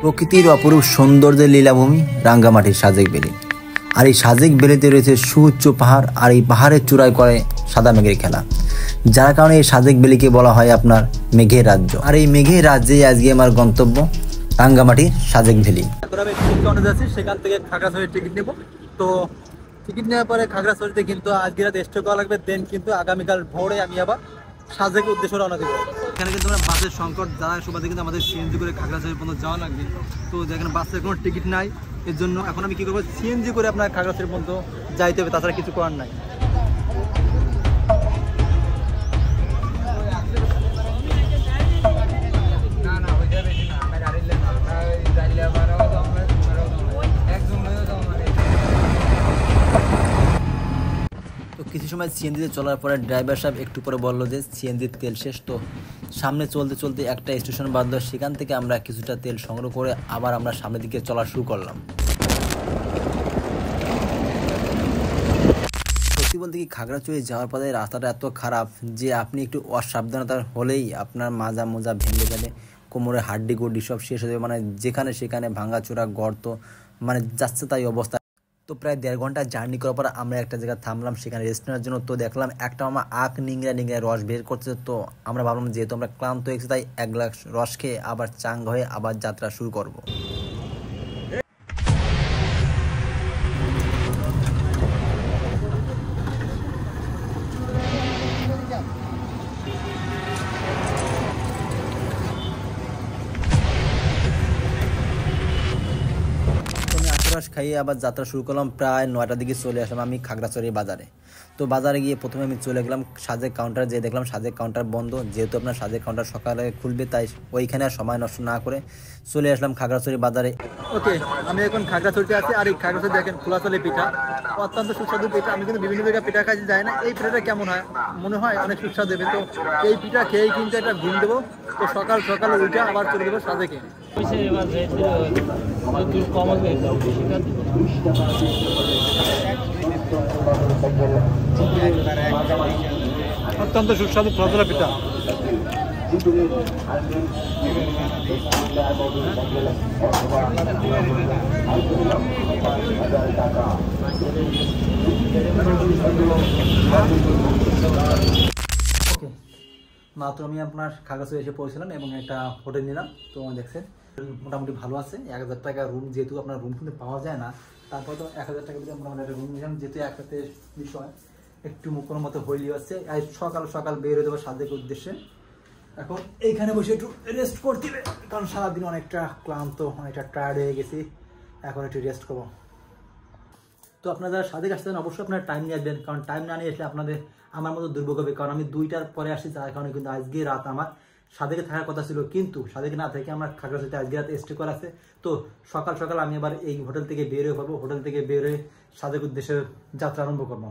প্রকৃতির অপরূপ সৌন্দর্যের লীলাভূমি রাঙ্গামাটির সাজেক ভ্যালি। আর এই সাজেক ভ্যালিতে রয়েছে সুউচ্চ পাহাড়, আর এই পাহাড়ের চূড়ায় করে সাদা মেঘের খেলা, যার কারণে এই সাজেক ভ্যালিকে বলা হয় আপনার মেঘের রাজ্য। আর এই মেঘের রাজ্যেই আজকে আমার গন্তব্য রাঙ্গামাটির সাজেক ভ্যালি। আমি টিকিট কাউন্টারে যাচ্ছি, সেখান থেকে খাগড়াছড়ির টিকিট নেব। তো টিকিট নেওয়ার পরে খাগড়াছড়িতে কিন্তু আজকে রাতে স্টে করা লাগবে, দেন কিন্তু আগামীকাল ভোরে আমি আবার সাজেকের উদ্দেশ্যে রওনা দেবো। এখানে কিন্তু আমরা বাসের সংকট যারা সুবাদে কিন্তু আমাদের সিএনজি করে খাগড়াছড়ি পর্যন্ত যাওয়া লাগবে। তো যেখানে বাসের কোনো টিকিট নাই, এর জন্য এখন আমি কী করবো, সিএনজি করে আপনার খাগড়াছড়ি পর্যন্ত যাইতে হবে, তাছাড়া কিছু করার নাই। তো কিছু সময় সিএনজিতে চলার পরে ড্রাইভার সাহেব একটু পরে বললো যে সিএনজির তেল শেষ। তো সামনে চলতে চলতে একটা স্টেশন বাঁধলো, সেখান থেকে আমরা কিছুটা তেল সংগ্রহ করে আবার আমরা সামনের দিকে চলা শুরু করলাম। সত্যি বলতে কি, খাগড়াছড়ি যাওয়ার পথে রাস্তাটা এত খারাপ যে আপনি একটু অসাবধানতা হলেই আপনার মাজা মোজা ভেঙে যাবে, কোমরে হাড্ডি গুড্ডি সব শেষ হয়ে যাবে, মানে যেখানে সেখানে ভাঙাচোরা গর্ত, মানে যাচ্ছে তাই অবস্থা। তো প্রায় 1.5 ঘন্টা জার্নি করার পর আমরা একটা জায়গায় থামলাম, সেখানে রেস্ট নেওয়ার জন্য। তো দেখলাম একটা মামা আখ নিংড়া রস বের করছে। তো আমরা ভাবলাম যেহেতু আমরা ক্লান্ত হয়ে গেছি, তাই 1 গ্লাস রস খেয়ে আবার চাঙ্গা হয়ে আবার যাত্রা শুরু করব। রস খাইয়ে আবার যাত্রা শুরু করলাম। প্রায় 9টার দিকে চলে আসলাম আমি খাগড়াছড়ি বাজারে। তো বাজারে গিয়ে প্রথমে আমি চলে গেলাম সাজেক কাউন্টার, যেয়ে দেখলাম সাজেক কাউন্টার বন্ধ। যেহেতু আপনার সাজেক কাউন্টার সকালে খুলবে, তাই ওইখানে আর সময় নষ্ট না করে চলে আসলাম খাগড়াছড়ি বাজারে। ওকে, আমি এখন খাগড়াছড়িতে আছি। আর এই খাগড়াছড়ি দেখেন খোলাচলে পিঠা, অত্যন্ত সুস্বাদু পিঠা। আমি কিন্তু বিভিন্ন জায়গায় পিঠা খাইতে যাই না, এই পিঠাটা কেমন হয় মনে হয় অনেক সুস্বাদু দেবে। তো এই পিঠা খেয়েই কিন্তু একটা ঘুম দেবো। তো সকাল সকালে উঠে আবার চলে দেবো সাজেকে। অত্যন্ত সুস্বাদু খোলাচলে পিঠা। মাত্র আমি আপনার খাগড়াছড়ি এসে পৌঁছলাম এবং একটা হোটেল নিলাম। তো দেখছেন মোটামুটি ভালো আছে। 1000 টাকা রুম, যেহেতু আপনার রুম কিন্তু পাওয়া যায় না, তারপর তো 1000 টাকা দিয়ে মোটামুটি একটা রুম নিলাম। যেহেতু একসাথে বিষয় একটু কোনো মতো হইলি হচ্ছে, আর সকাল সকাল বের হয়ে যাবো সাজেকের উদ্দেশ্যে। এখন এইখানে বসে একটু রেস্ট করতে হবে, কারণ সারাদিন অনেকটা ক্লান্ত, অনেকটা টায়ার্ড হয়ে গেছি। এখন একটু রেস্ট করবো। তো আপনারা যারা সাজেক আসতেন অবশ্যই আপনারা টাইম নিয়ে আসবেন, কারণ টাইম না নিয়ে আসলে আপনাদের আমার মতো দুর্ভোগ হবে। কারণ আমি 2টার পরে আসছি, তার কারণে কিন্তু আজকে রাত আমার সাজেকে থাকার কথা ছিল, কিন্তু সাজেকে না থেকে আমার খাগড়াছড়িতে আজকে রাতে স্টে করা আছে। তো সকাল সকাল আমি আবার এই হোটেল থেকে বের হয়ে পাবো, হোটেল থেকে বের হয়ে সাজেক উদ্দেশ্যে যাত্রা আরম্ভ করবো।